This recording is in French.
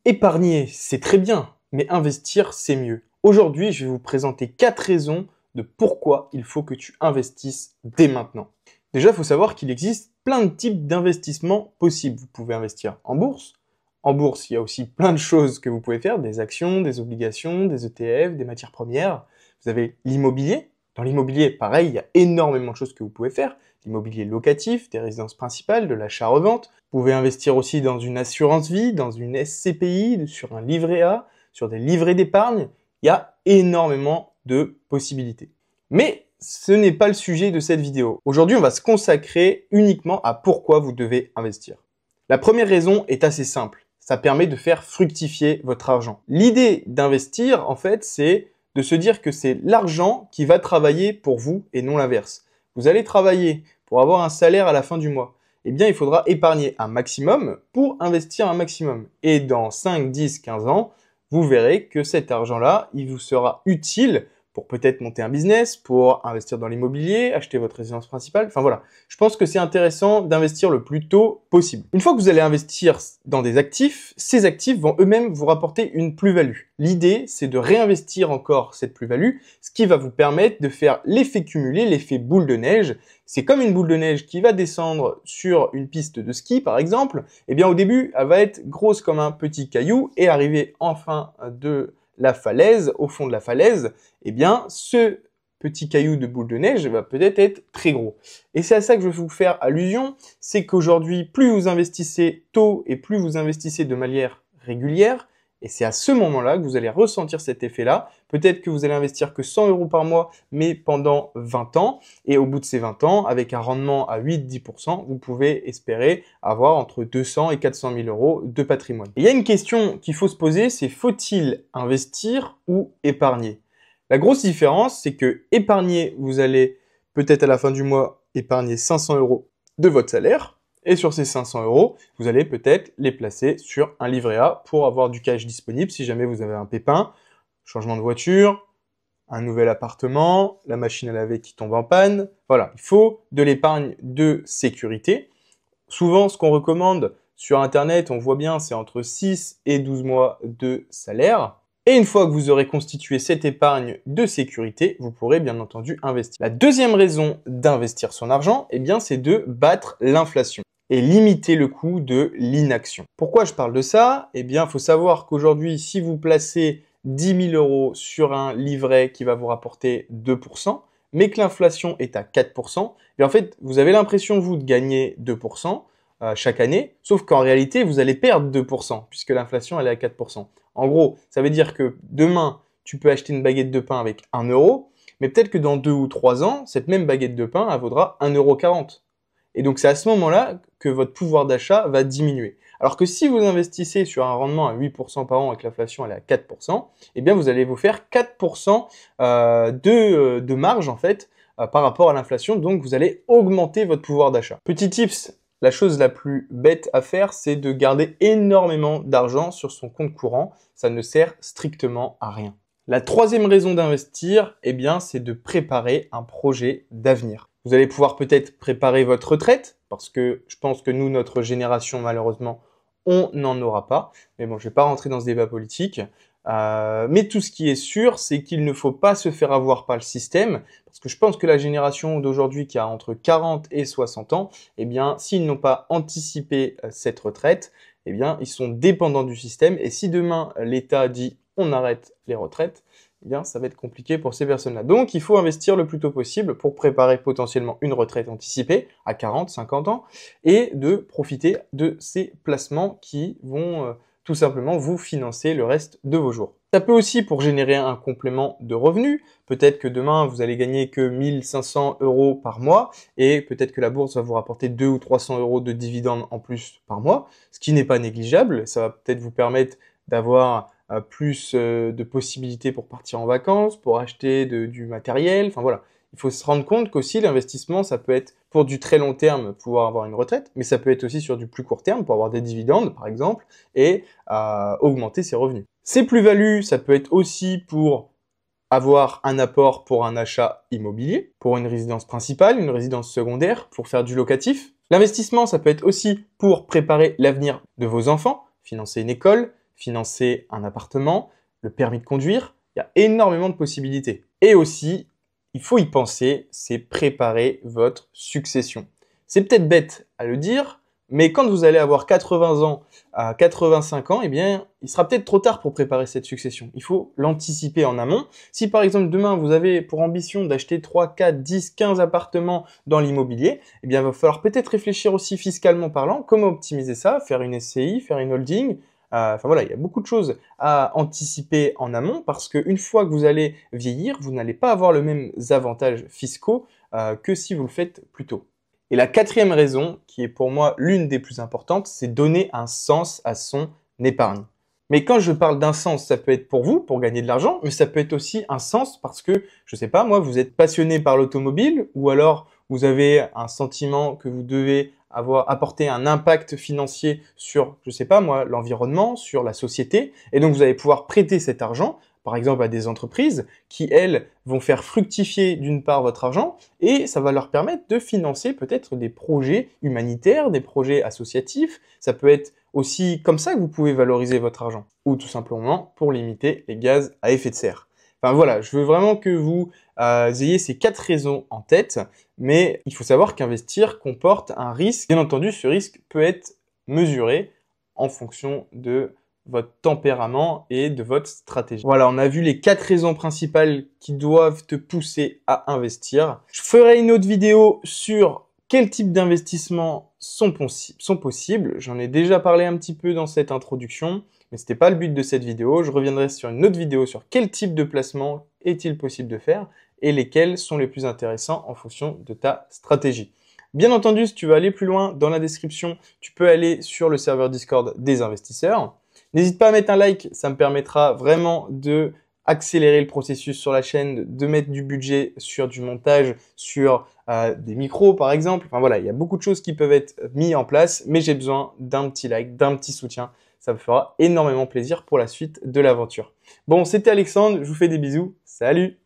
Épargner, c'est très bien, mais investir, c'est mieux. Aujourd'hui, je vais vous présenter 4 raisons de pourquoi il faut que tu investisses dès maintenant. Déjà, il faut savoir qu'il existe plein de types d'investissements possibles. Vous pouvez investir en bourse. En bourse, il y a aussi plein de choses que vous pouvez faire, des actions, des obligations, des ETF, des matières premières. Vous avez l'immobilier. Dans l'immobilier, pareil, il y a énormément de choses que vous pouvez faire. L'immobilier locatif, des résidences principales, de l'achat-revente. Vous pouvez investir aussi dans une assurance vie, dans une SCPI, sur un livret A, sur des livrets d'épargne. Il y a énormément de possibilités. Mais ce n'est pas le sujet de cette vidéo. Aujourd'hui, on va se consacrer uniquement à pourquoi vous devez investir. La première raison est assez simple. Ça permet de faire fructifier votre argent. L'idée d'investir, en fait, c'est de se dire que c'est l'argent qui va travailler pour vous et non l'inverse. Vous allez travailler pour avoir un salaire à la fin du mois. Eh bien, il faudra épargner un maximum pour investir un maximum. Et dans 5, 10, 15 ans, vous verrez que cet argent-là, il vous sera utile pour peut-être monter un business, pour investir dans l'immobilier, acheter votre résidence principale. Enfin voilà, je pense que c'est intéressant d'investir le plus tôt possible. Une fois que vous allez investir dans des actifs, ces actifs vont eux-mêmes vous rapporter une plus-value. L'idée, c'est de réinvestir encore cette plus-value, ce qui va vous permettre de faire l'effet cumulé, l'effet boule de neige. C'est comme une boule de neige qui va descendre sur une piste de ski, par exemple. Eh bien, au début, elle va être grosse comme un petit caillou et arriver en fin de la falaise, au fond de la falaise, eh bien, ce petit caillou de boule de neige va peut-être être très gros. Et c'est à ça que je veux vous faire allusion, c'est qu'aujourd'hui, plus vous investissez tôt et plus vous investissez de manière régulière, et c'est à ce moment-là que vous allez ressentir cet effet-là. Peut-être que vous allez investir que 100 € par mois, mais pendant 20 ans. Et au bout de ces 20 ans, avec un rendement à 8-10%, vous pouvez espérer avoir entre 200 et 400 000 € de patrimoine. Et il y a une question qu'il faut se poser, c'est faut-il investir ou épargner? La grosse différence, c'est que épargner, vous allez peut-être à la fin du mois épargner 500 € de votre salaire. Et sur ces 500 €, vous allez peut-être les placer sur un livret A pour avoir du cash disponible si jamais vous avez un pépin, changement de voiture, un nouvel appartement, la machine à laver qui tombe en panne. Voilà, il faut de l'épargne de sécurité. Souvent, ce qu'on recommande sur Internet, on voit bien, c'est entre 6 et 12 mois de salaire. Et une fois que vous aurez constitué cette épargne de sécurité, vous pourrez bien entendu investir. La deuxième raison d'investir son argent, eh bien, c'est de battre l'inflation et limiter le coût de l'inaction. Pourquoi je parle de ça? Eh bien, il faut savoir qu'aujourd'hui, si vous placez 10 000 € sur un livret qui va vous rapporter 2%, mais que l'inflation est à 4%, et en fait, vous avez l'impression, vous, de gagner 2% chaque année, sauf qu'en réalité, vous allez perdre 2%, puisque l'inflation, elle est à 4%. En gros, ça veut dire que demain, tu peux acheter une baguette de pain avec 1 €, mais peut-être que dans 2 ou 3 ans, cette même baguette de pain, elle vaudra 1,40 €. Et donc, c'est à ce moment-là que votre pouvoir d'achat va diminuer. Alors que si vous investissez sur un rendement à 8% par an et que l'inflation elle est à 4%, eh bien, vous allez vous faire 4% de marge, en fait, par rapport à l'inflation. Donc, vous allez augmenter votre pouvoir d'achat. Petit tips, la chose la plus bête à faire, c'est de garder énormément d'argent sur son compte courant. Ça ne sert strictement à rien. La troisième raison d'investir, eh bien, c'est de préparer un projet d'avenir. Vous allez pouvoir peut-être préparer votre retraite, parce que je pense que nous, notre génération, malheureusement, on n'en aura pas. Mais bon, je ne vais pas rentrer dans ce débat politique. Mais tout ce qui est sûr, c'est qu'il ne faut pas se faire avoir par le système, parce que je pense que la génération d'aujourd'hui qui a entre 40 et 60 ans, eh bien, s'ils n'ont pas anticipé cette retraite, eh bien, ils sont dépendants du système. Et si demain, l'État dit on arrête les retraites, eh bien, ça va être compliqué pour ces personnes-là. Donc, il faut investir le plus tôt possible pour préparer potentiellement une retraite anticipée à 40, 50 ans et de profiter de ces placements qui vont tout simplement vous financer le reste de vos jours. Ça peut aussi pour générer un complément de revenus. Peut-être que demain, vous allez gagner que 1 500 € par mois et peut-être que la bourse va vous rapporter 200 ou 300 € de dividendes en plus par mois, ce qui n'est pas négligeable. Ça va peut-être vous permettre d'avoir plus de possibilités pour partir en vacances, pour acheter du matériel, enfin voilà. Il faut se rendre compte qu'aussi l'investissement, ça peut être pour du très long terme, pouvoir avoir une retraite, mais ça peut être aussi sur du plus court terme, pour avoir des dividendes par exemple, et augmenter ses revenus. Ces plus-values, ça peut être aussi pour avoir un apport pour un achat immobilier, pour une résidence principale, une résidence secondaire, pour faire du locatif. L'investissement, ça peut être aussi pour préparer l'avenir de vos enfants, financer une école, financer un appartement, le permis de conduire. Il y a énormément de possibilités. Et aussi, il faut y penser, c'est préparer votre succession. C'est peut-être bête à le dire, mais quand vous allez avoir 80 ans à 85 ans, eh bien, il sera peut-être trop tard pour préparer cette succession. Il faut l'anticiper en amont. Si par exemple demain vous avez pour ambition d'acheter 3, 4, 10, 15 appartements dans l'immobilier, eh bien, il va falloir peut-être réfléchir aussi fiscalement parlant, comment optimiser ça, faire une SCI, faire une holding. Enfin voilà, il y a beaucoup de choses à anticiper en amont parce qu'une fois que vous allez vieillir, vous n'allez pas avoir les mêmes avantages fiscaux que si vous le faites plus tôt. Et la quatrième raison, qui est pour moi l'une des plus importantes, c'est donner un sens à son épargne. Mais quand je parle d'un sens, ça peut être pour vous, pour gagner de l'argent, mais ça peut être aussi un sens parce que, je sais pas, moi, vous êtes passionné par l'automobile ou alors vous avez un sentiment que vous devez apporter un impact financier sur, je sais pas moi, l'environnement, sur la société, et donc vous allez pouvoir prêter cet argent par exemple à des entreprises qui, elles, vont faire fructifier d'une part votre argent et ça va leur permettre de financer peut-être des projets humanitaires, des projets associatifs. Ça peut être aussi comme ça que vous pouvez valoriser votre argent ou tout simplement pour limiter les gaz à effet de serre. Enfin voilà, je veux vraiment que vous ayez ces 4 raisons en tête, mais il faut savoir qu'investir comporte un risque. Bien entendu, ce risque peut être mesuré en fonction de votre tempérament et de votre stratégie. Voilà, on a vu les 4 raisons principales qui doivent te pousser à investir. Je ferai une autre vidéo sur quel type d'investissement sont possibles. J'en ai déjà parlé un petit peu dans cette introduction, mais ce n'était pas le but de cette vidéo. Je reviendrai sur une autre vidéo sur quel type de placement est-il possible de faire et lesquels sont les plus intéressants en fonction de ta stratégie. Bien entendu, si tu veux aller plus loin, dans la description, tu peux aller sur le serveur Discord des investisseurs. N'hésite pas à mettre un like, ça me permettra vraiment de accélérer le processus sur la chaîne, de mettre du budget sur du montage, sur des micros par exemple. Enfin voilà, il y a beaucoup de choses qui peuvent être mises en place, mais j'ai besoin d'un petit like, d'un petit soutien. Ça me fera énormément plaisir pour la suite de l'aventure. Bon, c'était Alexandre, je vous fais des bisous. Salut!